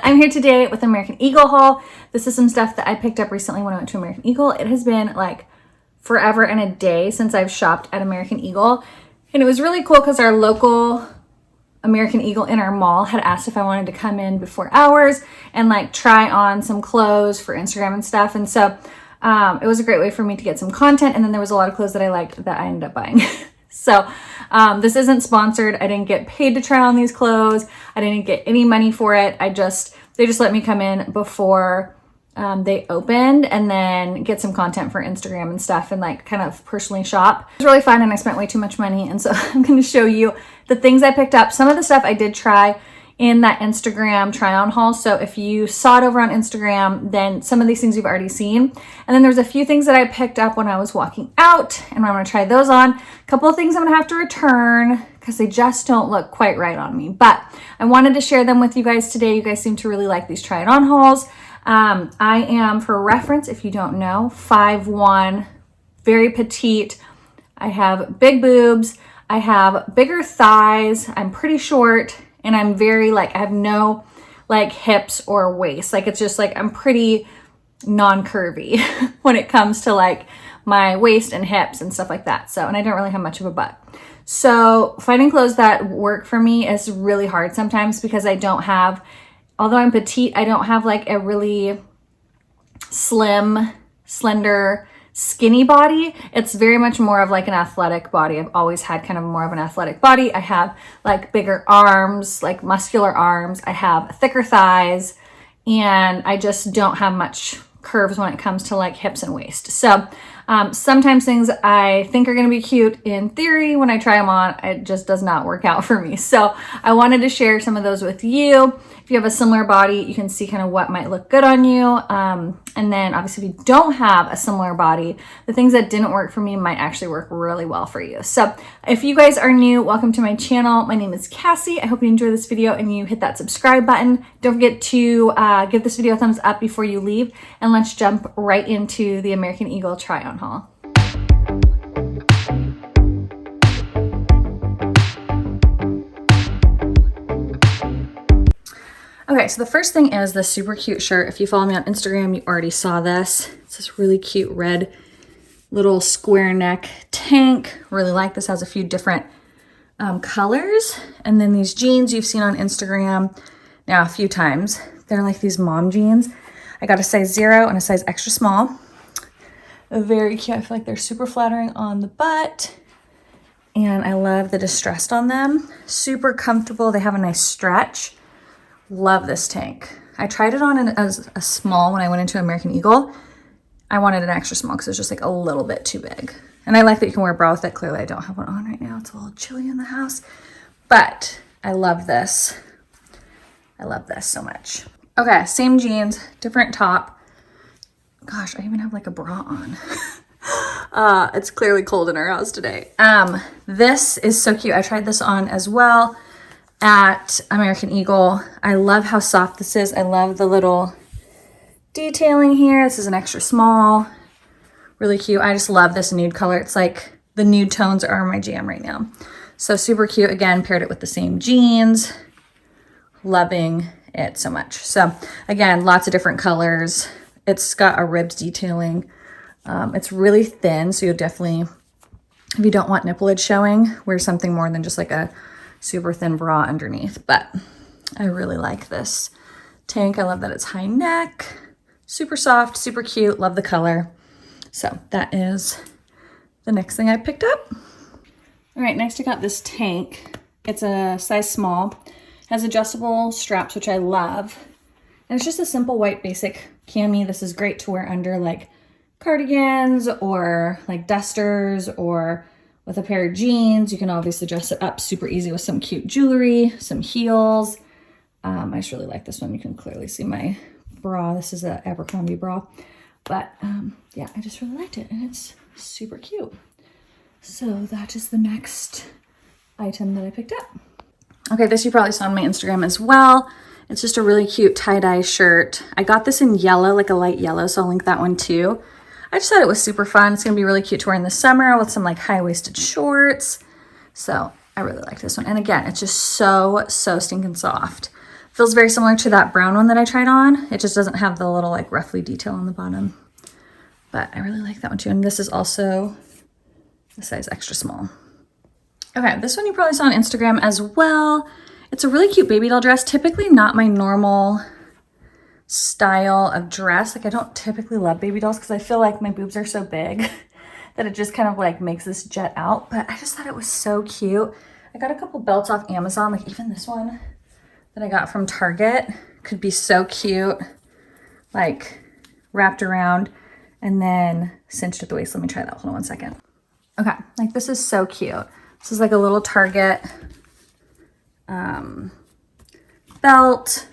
I'm here today with American Eagle haul. This is some stuff that I picked up recently when I went to American Eagle. It has been like forever and a day since I've shopped at American Eagle. And it was really cool because our local American Eagle in our mall had asked if I wanted to come in before hours and like try on some clothes for Instagram and stuff. And so it was a great way for me to get some content. And then there was a lot of clothes that I liked that I ended up buying. So this isn't sponsored. I didn't get paid to try on these clothes. I didn't get any money for it. They just let me come in before they opened and then get some content for Instagram and stuff and like kind of personally shop. It was really fun and I spent way too much money. And so I'm going to show you the things I picked up. Some of the stuff I did try in that Instagram try on haul. So if you saw it over on Instagram, then some of these things you've already seen. And then there's a few things that I picked up when I was walking out and I'm going to try those on. A couple of things I'm going to have to return because they just don't look quite right on me. But I wanted to share them with you guys today. You guys seem to really like these try it on hauls. I am, for reference, if you don't know, 5'1", very petite. I have big boobs. I have bigger thighs. I'm pretty short. And I'm very I have no hips or waist. It's just I'm pretty non-curvy when it comes to my waist and hips and stuff like that. So, and I don't really have much of a butt. So finding clothes that work for me is really hard sometimes because I don't have, although I'm petite, I don't have a really slim, slender, skinny body. It's very much more of an athletic body. I've always had kind of more of an athletic body. I have bigger arms, muscular arms. I have thicker thighs and I just don't have much curves when it comes to hips and waist. So sometimes things I think are going to be cute in theory, when I try them on, it just does not work out for me. So I wanted to share some of those with you. If you have a similar body, you can see kind of what might look good on you. And then obviously if you don't have a similar body, the things that didn't work for me might actually work really well for you. So if you guys are new, welcome to my channel. My name is Cassie. I hope you enjoy this video and you hit that subscribe button. Don't forget to give this video a thumbs up before you leave. And let's jump right into the American Eagle try on haul. Okay, so the first thing is this super cute shirt. If you follow me on Instagram, you already saw this. It's this really cute red little square neck tank. Really like this. Has a few different colors. And then these jeans you've seen on Instagram now a few times. They're these mom jeans. I got a size 0 and a size extra small. Very cute. I feel like they're super flattering on the butt. And I love the distressed on them. Super comfortable. They have a nice stretch. Love this tank. I tried it on as a small when I went into American Eagle. I wanted an extra small because it was just a little bit too big. And I like that you can wear a bra with it. Clearly I don't have one on right now. It's a little chilly in the house. But I love this. I love this so much. Okay, same jeans, different top. Gosh, I even have a bra on. It's clearly cold in our house today. This is so cute. I tried this on as well at American Eagle. I love how soft this is. I love the little detailing here. This is an extra small. Really cute. I just love this nude color. It's the nude tones are my jam right now. So super cute. Again, paired it with the same jeans. Loving it so much. So again, lots of different colors. It's got a ribs detailing. It's really thin, so you'll definitely, if you don't want nipplage showing, wear something more than just a super thin bra underneath. But I really like this tank. I love that it's high neck, super soft, super cute. Love the color. So that is the next thing I picked up. All right, next I got this tank. It's a size small. Has adjustable straps, which I love. And it's just a simple white basic cami. This is great to wear under cardigans or dusters or with a pair of jeans. You can obviously dress it up super easy with some cute jewelry, some heels. I just really like this one. You can clearly see my bra. This is an Abercrombie bra. But yeah, I just really liked it and it's super cute. So that is the next item that I picked up. Okay, this you probably saw on my Instagram as well. It's just a really cute tie-dye shirt. I got this in yellow, a light yellow, so I'll link that one too. I just thought it was super fun. It's gonna be really cute to wear in the summer with some high-waisted shorts. So I really like this one. And again, it's just so stinking soft. Feels very similar to that brown one that I tried on. It just doesn't have the little like ruffly detail on the bottom. But I really like that one too. And this is also a size extra small. Okay, this one you probably saw on Instagram as well. It's a really cute baby doll dress. Typically not my normal style of dress. Like I don't typically love baby dolls because I feel like my boobs are so big that it just kind of like makes this jet out. But I just thought it was so cute. I got a couple belts off Amazon, like even this one that I got from Target could be so cute, like wrapped around and then cinched at the waist. Let me try that. Hold on 1 second. Okay, like this is so cute. This is like a little Target belt,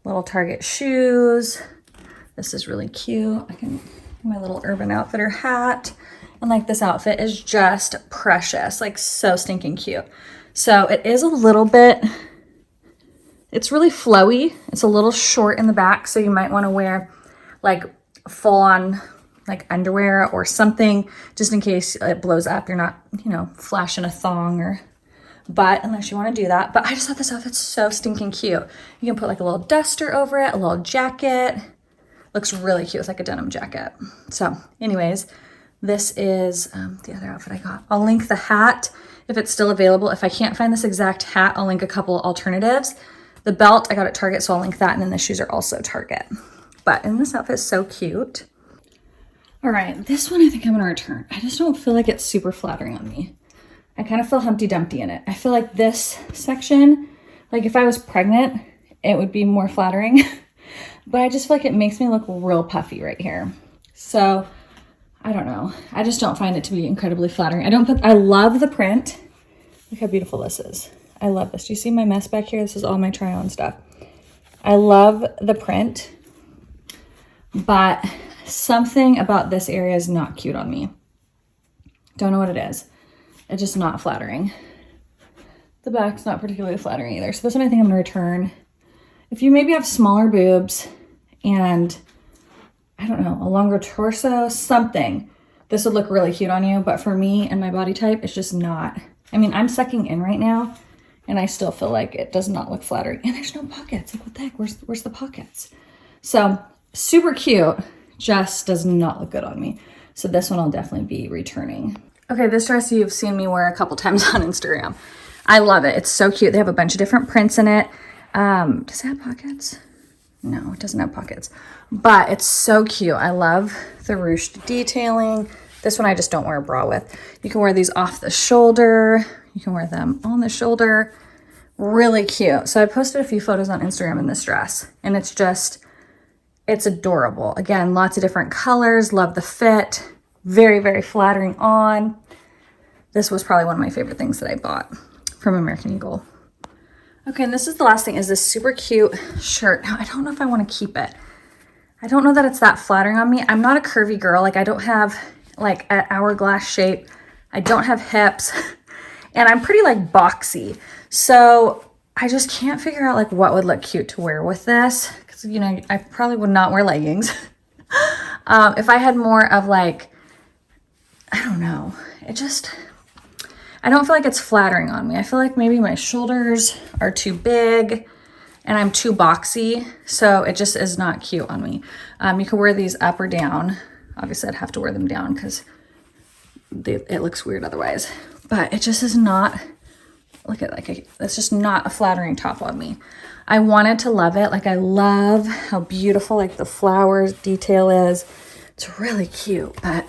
little Target shoes. This is really cute. I can, my little Urban Outfitter hat. And like this outfit is just precious, like so stinking cute. So it is a little bit, it's really flowy. It's a little short in the back. So you might want to wear like full on like underwear or something just in case it blows up. You're not, you know, flashing a thong or butt unless you want to do that. But I just thought this outfit's so stinking cute. You can put like a little duster over it, a little jacket. Looks really cute with like a denim jacket. So anyways, this is the other outfit I got. I'll link the hat if it's still available. If I can't find this exact hat, I'll link a couple alternatives. The belt I got at Target, so I'll link that. And then the shoes are also Target. But and this outfit is so cute. All right, this one I think I'm gonna return. I just don't feel like it's super flattering on me. I kind of feel Humpty Dumpty in it. I feel like this section, like if I was pregnant, it would be more flattering. But I just feel like it makes me look real puffy right here. So I don't know. I just don't find it to be incredibly flattering. I love the print. Look how beautiful this is. I love this. Do you see my mess back here? This is all my try on stuff. I love the print, but something about this area is not cute on me. Don't know what it is. It's just not flattering. The back's not particularly flattering either. So this one I think I'm gonna return. If you maybe have smaller boobs and I don't know, a longer torso, something, this would look really cute on you. But for me and my body type, it's just not. I mean, I'm sucking in right now and I still feel like it does not look flattering. And there's no pockets. Like what the heck, where's the pockets? So super cute, just does not look good on me. So this one I'll definitely be returning. Okay, this dress you've seen me wear a couple times on Instagram. I love it. It's so cute. They have a bunch of different prints in it. Does it have pockets? No, it doesn't have pockets, but it's so cute. I love the ruched detailing. This one I just don't wear a bra with. You can wear these off the shoulder. You can wear them on the shoulder. Really cute. So I posted a few photos on Instagram in this dress and it's just, it's adorable. Again, lots of different colors. Love the fit. Very, very flattering on. This was probably one of my favorite things that I bought from American Eagle. Okay, and this is the last thing, is this super cute shirt. Now, I don't know if I want to keep it. I don't know that it's that flattering on me. I'm not a curvy girl. Like, I don't have, like, an hourglass shape. I don't have hips. And I'm pretty, like, boxy. So, I just can't figure out, like, what would look cute to wear with this. Because, you know, I probably would not wear leggings. If I had more of, like, I don't know. It just, I don't feel like it's flattering on me. I feel like maybe my shoulders are too big and I'm too boxy. So it just is not cute on me. You can wear these up or down. Obviously I'd have to wear them down because it looks weird otherwise. But it just is not, look at it's just not a flattering top on me. I wanted to love it. Like I love how beautiful like the flowers detail is. It's really cute, but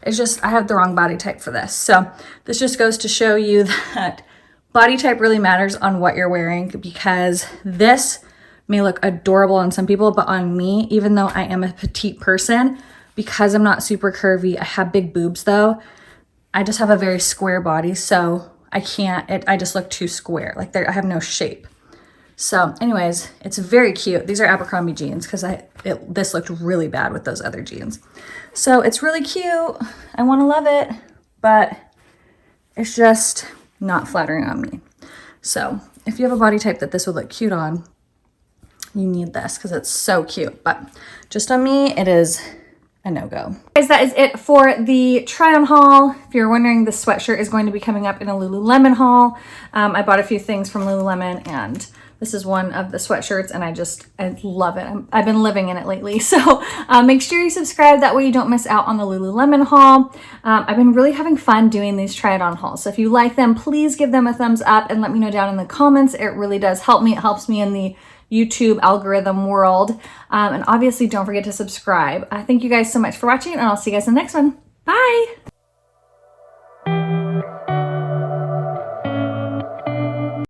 it's just, I have the wrong body type for this. So this just goes to show you that body type really matters on what you're wearing, because this may look adorable on some people, but on me, even though I am a petite person, because I'm not super curvy, I have big boobs though, I just have a very square body. So I can't, I just look too square. Like I have no shape. So anyways, it's very cute. These are Abercrombie jeans because this looked really bad with those other jeans. So it's really cute. I want to love it, but it's just not flattering on me. So if you have a body type that this would look cute on, you need this because it's so cute. But just on me, it is a no-go. Guys, that is it for the try-on haul. If you're wondering, the sweatshirt is going to be coming up in a Lululemon haul. I bought a few things from Lululemon and This is one of the sweatshirts and I love it. I've been living in it lately. So make sure you subscribe. That way you don't miss out on the Lululemon haul. I've been really having fun doing these try it on hauls. So if you like them, please give them a thumbs up and let me know down in the comments. It really does help me. It helps me in the YouTube algorithm world. And obviously don't forget to subscribe. Thank you guys so much for watching and I'll see you guys in the next one. Bye.